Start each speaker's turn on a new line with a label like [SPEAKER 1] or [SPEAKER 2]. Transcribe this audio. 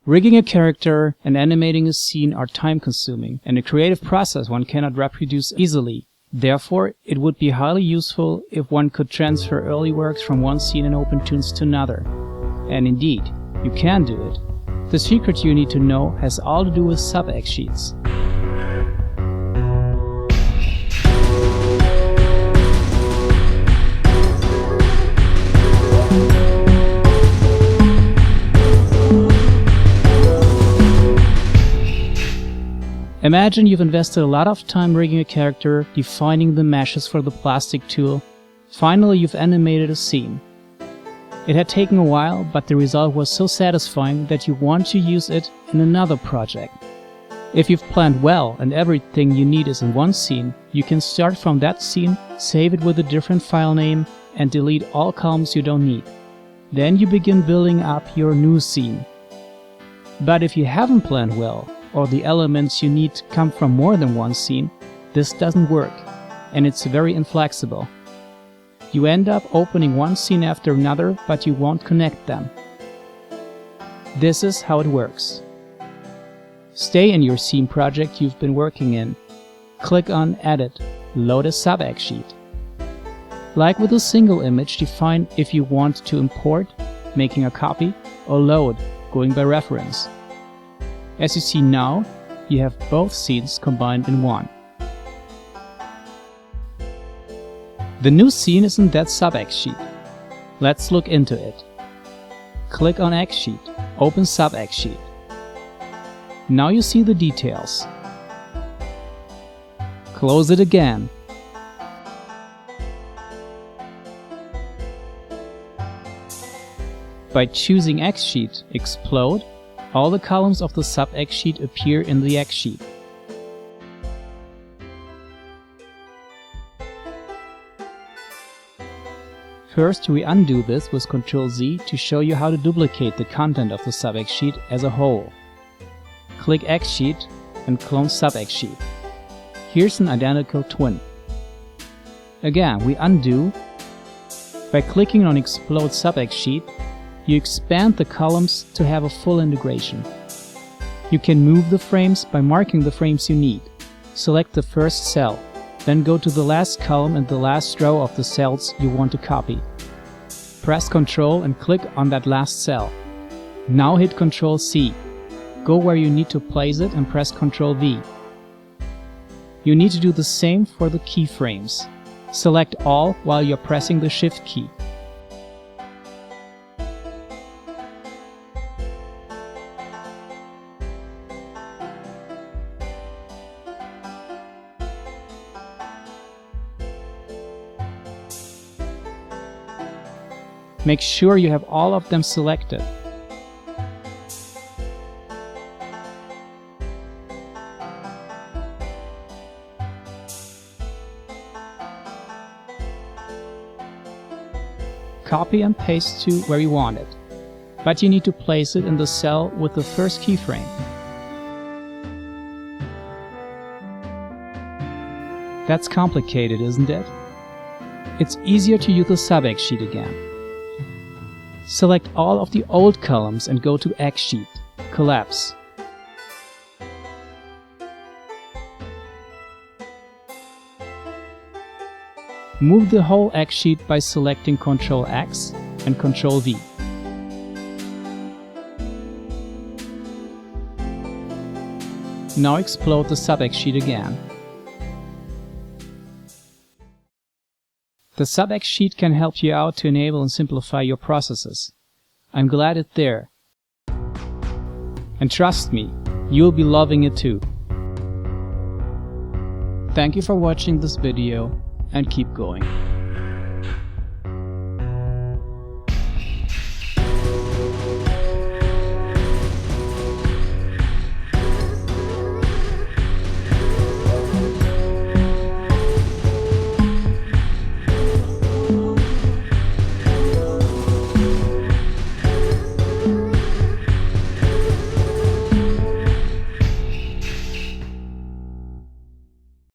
[SPEAKER 1] Rigging a character and animating a scene are time-consuming and a creative process one cannot reproduce easily. Therefore, it would be highly useful if one could transfer early works from one scene in OpenToonz to another. And indeed, you can do it. The secret you need to know has all to do with sub-Xsheets. Imagine you've invested a lot of time rigging a character, defining the meshes for the plastic tool. Finally, you've animated a scene. It had taken a while, but the result was so satisfying that you want to use it in another project. If you've planned well and everything you need is in one scene, you can start from that scene, save it with a different file name, and delete all columns you don't need. Then you begin building up your new scene. But if you haven't planned well, or the elements you need come from more than one scene, this doesn't work, and it's very inflexible. You end up opening one scene after another, but you won't connect them. This is how it works. Stay in your scene project you've been working in. Click on Edit, Load a sub-Xsheet. Like with a single image, define if you want to import, making a copy, or load, going by reference. As you see now, you have both scenes combined in one. The new scene is in that sub-Xsheet. Let's look into it. Click on Xsheet, open sub-Xsheet. Now you see the details. Close it again. By choosing Xsheet, explode, all the columns of the sub-Xsheet appear in the Xsheet. First, we undo this with Ctrl-Z to show you how to duplicate the content of the sub-Xsheet as a whole. Click Xsheet and clone sub-Xsheet. Here's an identical twin. Again, we undo. By clicking on Explode sub-Xsheet, you expand the columns to have a full integration. You can move the frames by marking the frames you need. Select the first cell, then go to the last column and the last row of the cells you want to copy. Press Ctrl and click on that last cell. Now hit Ctrl-C. Go where you need to place it and press Ctrl-V. You need to do the same for the keyframes. Select all while you're pressing the Shift key. Make sure you have all of them selected. Copy and paste to where you want it, but you need to place it in the cell with the first keyframe. That's complicated, isn't it? It's easier to use the sub-Xsheet again. Select all of the old columns and go to Xsheet, Collapse. Move the whole Xsheet by selecting Ctrl-X and Ctrl-V. Now explode the sub-Xsheet again. The sub-Xsheet can help you out to enable and simplify your processes. I'm glad it's there. And trust me, you'll be loving it too. Thank you for watching this video and keep going.